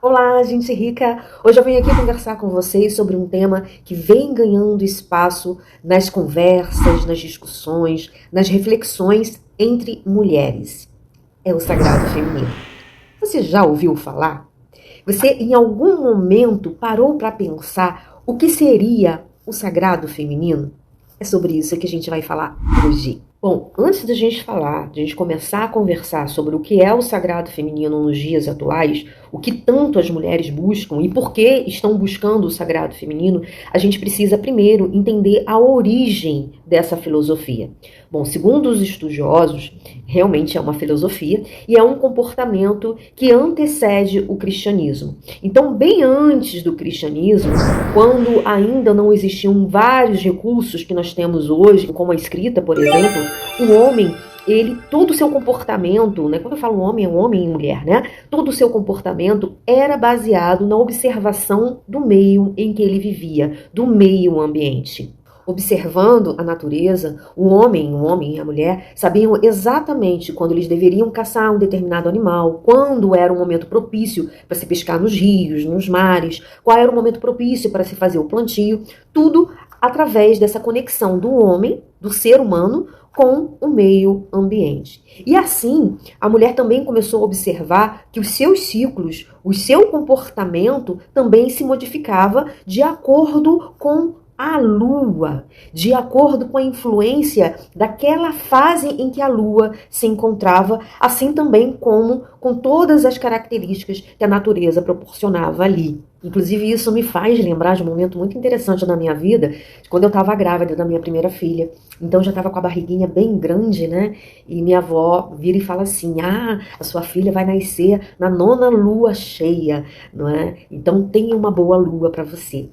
Olá, gente rica! Hoje eu venho aqui conversar com vocês sobre um tema que vem ganhando espaço nas conversas, nas discussões, nas reflexões entre mulheres. É o sagrado feminino. Você já ouviu falar? Você em algum momento parou para pensar o que seria o sagrado feminino? É sobre isso que a gente vai falar hoje. Bom, antes da gente falar, de a gente começar a conversar sobre o que é o sagrado feminino nos dias atuais, o que tanto as mulheres buscam e por que estão buscando o sagrado feminino, a gente precisa primeiro entender a origem dessa filosofia. Bom, segundo os estudiosos, realmente é uma filosofia e é um comportamento que antecede o cristianismo. Então, bem antes do cristianismo, quando ainda não existiam vários recursos que nós temos hoje, como a escrita, por exemplo, o homem, todo o seu comportamento, né? Quando eu falo homem, é um homem e mulher, né? Todo o seu comportamento era baseado na observação do meio em que ele vivia, do meio ambiente. Observando a natureza, o homem e a mulher sabiam exatamente quando eles deveriam caçar um determinado animal, quando era o momento propício para se pescar nos rios, nos mares, qual era o momento propício para se fazer o plantio, tudo através dessa conexão do homem, do ser humano, com o meio ambiente. E assim, a mulher também começou a observar que os seus ciclos, o seu comportamento também se modificava de acordo com a lua, de acordo com a influência daquela fase em que a lua se encontrava, assim também como com todas as características que a natureza proporcionava ali. Inclusive, isso me faz lembrar de um momento muito interessante na minha vida, quando eu estava grávida da minha primeira filha. Então, já estava com a barriguinha bem grande, né? E minha avó vira e fala assim, a sua filha vai nascer na 9ª lua cheia, não é? Então, tenha uma boa lua para você.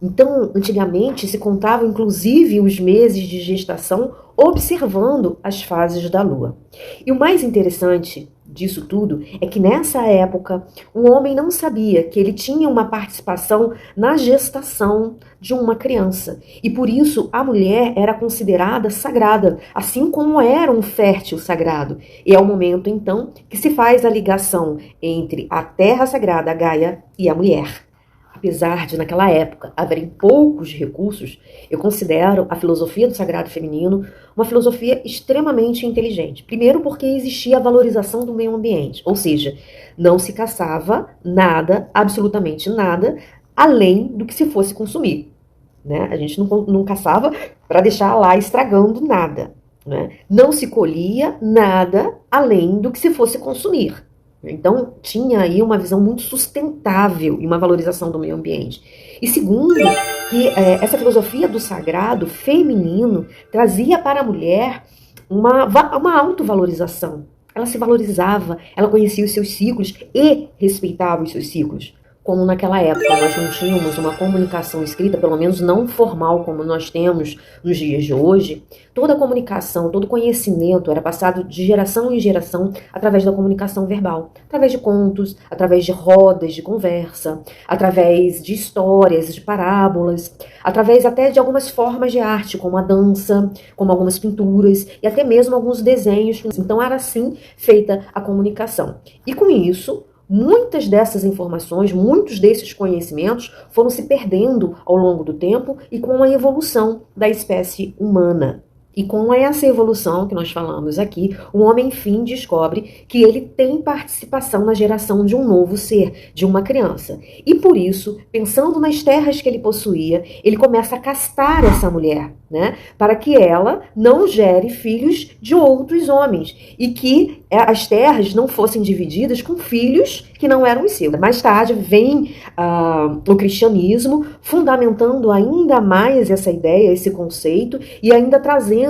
Então, antigamente, se contava inclusive os meses de gestação observando as fases da lua. E o mais interessante disso tudo é que nessa época o homem não sabia que ele tinha uma participação na gestação de uma criança. E por isso a mulher era considerada sagrada, assim como era um fértil sagrado. E é o momento então que se faz a ligação entre a terra sagrada, a Gaia, e a mulher. Apesar de, naquela época, haverem poucos recursos, eu considero a filosofia do sagrado feminino uma filosofia extremamente inteligente. Primeiro porque existia a valorização do meio ambiente, ou seja, não se caçava nada, absolutamente nada, além do que se fosse consumir. Né? A gente não caçava para deixar lá estragando nada. Né? Não se colhia nada além do que se fosse consumir. Então, tinha aí uma visão muito sustentável e uma valorização do meio ambiente. E segundo, que essa filosofia do sagrado feminino trazia para a mulher uma autovalorização. Ela se valorizava, ela conhecia os seus ciclos e respeitava os seus ciclos. Como naquela época nós não tínhamos uma comunicação escrita, pelo menos não formal como nós temos nos dias de hoje, toda a comunicação, todo conhecimento era passado de geração em geração através da comunicação verbal, através de contos, através de rodas de conversa, através de histórias, de parábolas, através até de algumas formas de arte, como a dança, como algumas pinturas e até mesmo alguns desenhos. Então era assim feita a comunicação. E com isso, muitas dessas informações, muitos desses conhecimentos foram se perdendo ao longo do tempo e com a evolução da espécie humana. E com essa evolução que nós falamos aqui, o homem, enfim, descobre que ele tem participação na geração de um novo ser, de uma criança. E por isso, pensando nas terras que ele possuía, ele começa a castar essa mulher, né? Para que ela não gere filhos de outros homens e que as terras não fossem divididas com filhos que não eram os seus. Mais tarde vem o cristianismo fundamentando ainda mais essa ideia, esse conceito e ainda trazendo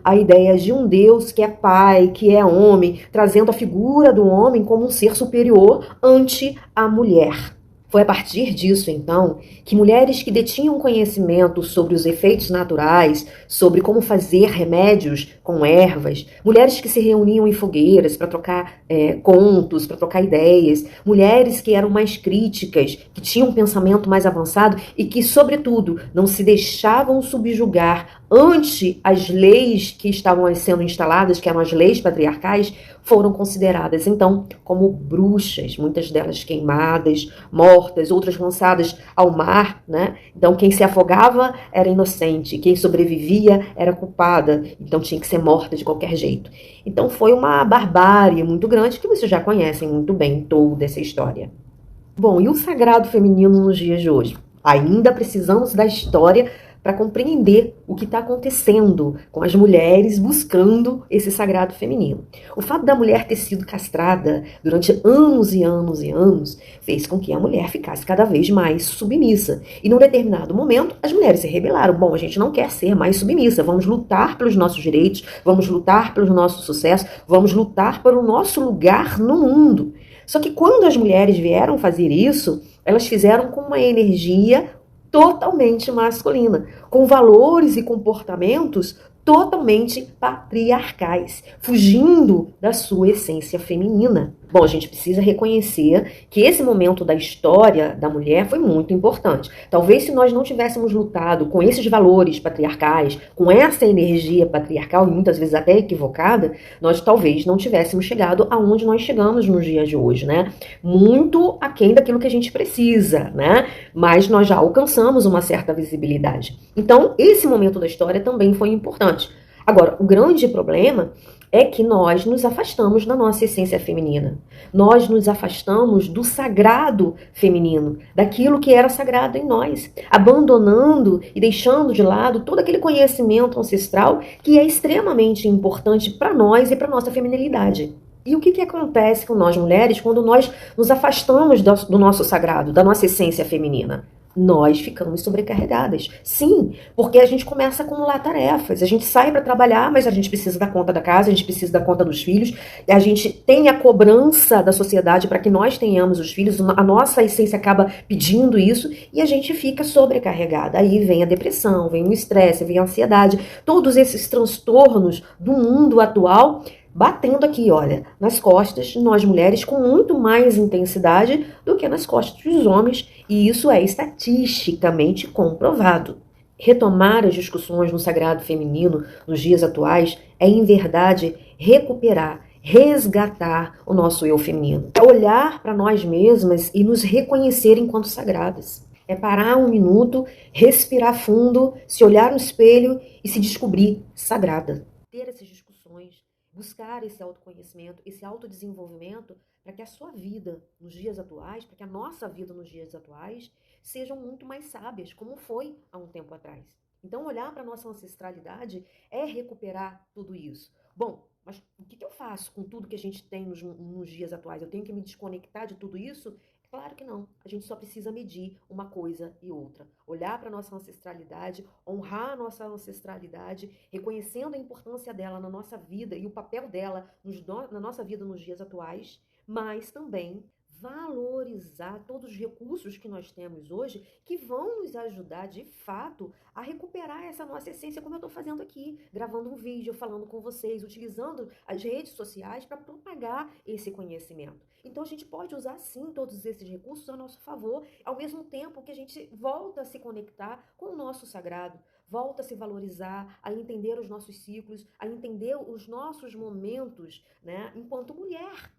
a ideia de um Deus que é pai, que é homem, trazendo a figura do homem como um ser superior ante a mulher. Foi a partir disso, então, que mulheres que detinham conhecimento sobre os efeitos naturais, sobre como fazer remédios com ervas, mulheres que se reuniam em fogueiras para trocar contos, para trocar ideias, mulheres que eram mais críticas, que tinham um pensamento mais avançado e que, sobretudo, não se deixavam subjugar Ante as leis que estavam sendo instaladas, que eram as leis patriarcais, foram consideradas, então, como bruxas, muitas delas queimadas, mortas, outras lançadas ao mar, né? Então, quem se afogava era inocente, quem sobrevivia era culpada, então tinha que ser morta de qualquer jeito. Então, foi uma barbárie muito grande que vocês já conhecem muito bem toda essa história. Bom, e o sagrado feminino nos dias de hoje? Ainda precisamos da história para compreender o que está acontecendo com as mulheres buscando esse sagrado feminino. O fato da mulher ter sido castrada durante anos e anos e anos fez com que a mulher ficasse cada vez mais submissa. E num determinado momento, as mulheres se rebelaram. Bom, a gente não quer ser mais submissa, vamos lutar pelos nossos direitos, vamos lutar pelo nosso sucesso, vamos lutar pelo nosso lugar no mundo. Só que quando as mulheres vieram fazer isso, elas fizeram com uma energia totalmente masculina, com valores e comportamentos totalmente patriarcais, fugindo da sua essência feminina. Bom, a gente precisa reconhecer que esse momento da história da mulher foi muito importante. Talvez se nós não tivéssemos lutado com esses valores patriarcais, com essa energia patriarcal e muitas vezes até equivocada, nós talvez não tivéssemos chegado aonde nós chegamos nos dias de hoje, né? Muito aquém daquilo que a gente precisa, né? Mas nós já alcançamos uma certa visibilidade. Então, esse momento da história também foi importante. Agora, o grande problema é que nós nos afastamos da nossa essência feminina. Nós nos afastamos do sagrado feminino, daquilo que era sagrado em nós, abandonando e deixando de lado todo aquele conhecimento ancestral que é extremamente importante para nós e para nossa feminilidade. E o que acontece com nós mulheres quando nós nos afastamos do nosso sagrado, da nossa essência feminina? Nós ficamos sobrecarregadas. Sim, porque a gente começa a acumular tarefas. A gente sai para trabalhar, mas a gente precisa dar conta da casa, a gente precisa dar conta dos filhos. A gente tem a cobrança da sociedade para que nós tenhamos os filhos. A nossa essência acaba pedindo isso e a gente fica sobrecarregada. Aí vem a depressão, vem o estresse, vem a ansiedade. Todos esses transtornos do mundo atual batendo aqui, olha, nas costas de nós mulheres com muito mais intensidade do que nas costas dos homens, e isso é estatisticamente comprovado. Retomar as discussões no sagrado feminino nos dias atuais é, em verdade, recuperar, resgatar o nosso eu feminino. É olhar para nós mesmas e nos reconhecer enquanto sagradas. É parar um minuto, respirar fundo, se olhar no espelho e se descobrir sagrada. Ter essas discussões, buscar esse autoconhecimento, esse autodesenvolvimento, para que a sua vida nos dias atuais, para que a nossa vida nos dias atuais, sejam muito mais sábias, como foi há um tempo atrás. Então, olhar para a nossa ancestralidade é recuperar tudo isso. Bom, mas o que eu faço com tudo que a gente tem nos dias atuais? Eu tenho que me desconectar de tudo isso? Claro que não. A gente só precisa medir uma coisa e outra. Olhar para a nossa ancestralidade, honrar a nossa ancestralidade, reconhecendo a importância dela na nossa vida e o papel dela na nossa vida nos dias atuais, mas também valorizar todos os recursos que nós temos hoje que vão nos ajudar, de fato, a recuperar essa nossa essência, como eu estou fazendo aqui, gravando um vídeo, falando com vocês, utilizando as redes sociais para propagar esse conhecimento. Então, a gente pode usar, sim, todos esses recursos a nosso favor, ao mesmo tempo que a gente volta a se conectar com o nosso sagrado, volta a se valorizar, a entender os nossos ciclos, a entender os nossos momentos, né, enquanto mulher,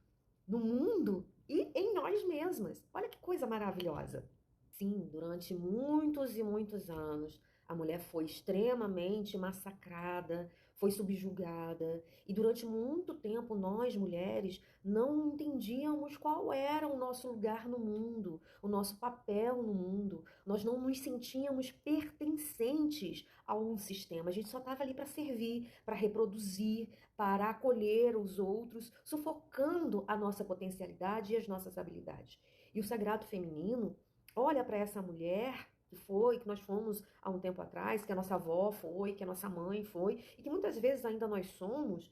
no mundo e em nós mesmas. Olha que coisa maravilhosa. Sim, durante muitos e muitos anos, a mulher foi extremamente massacrada, foi subjugada, e durante muito tempo nós, mulheres, não entendíamos qual era o nosso lugar no mundo, o nosso papel no mundo. Nós não nos sentíamos pertencentes a um sistema. A gente só estava ali para servir, para reproduzir, para acolher os outros, sufocando a nossa potencialidade e as nossas habilidades. E o sagrado feminino olha para essa mulher que nós fomos há um tempo atrás, que a nossa avó foi, que a nossa mãe foi, e que muitas vezes ainda nós somos,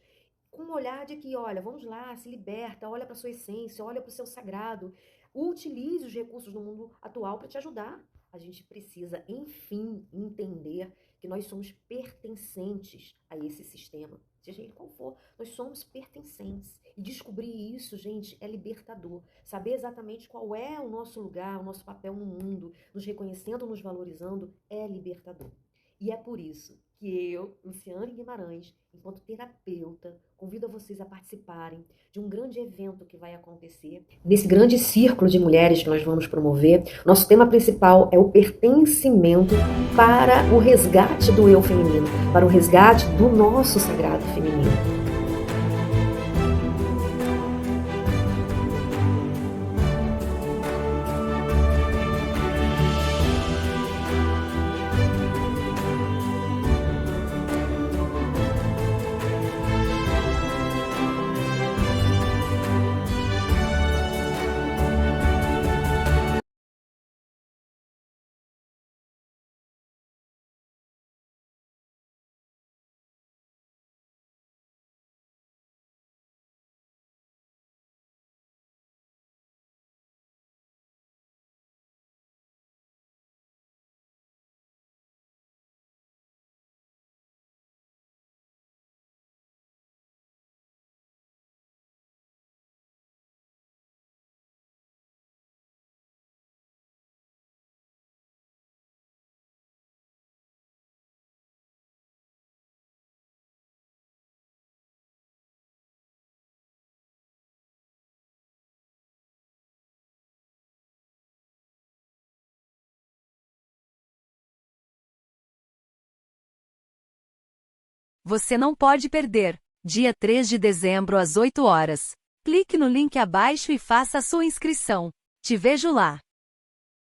com um olhar de que, olha, vamos lá, se liberta, olha para a sua essência, olha para o seu sagrado, utilize os recursos do mundo atual para te ajudar. A gente precisa, enfim, entender que nós somos pertencentes a esse sistema, seja ele qual for, nós somos pertencentes. E descobrir isso, gente, é libertador. Saber exatamente qual é o nosso lugar, o nosso papel no mundo, nos reconhecendo, nos valorizando, é libertador. E é por isso que eu, Luciane Guimarães, enquanto terapeuta, convido a vocês a participarem de um grande evento que vai acontecer. Nesse grande círculo de mulheres que nós vamos promover, nosso tema principal é o pertencimento para o resgate do eu feminino, para o resgate do nosso sagrado feminino. Você não pode perder. Dia 3 de dezembro às 8 horas. Clique no link abaixo e faça a sua inscrição. Te vejo lá.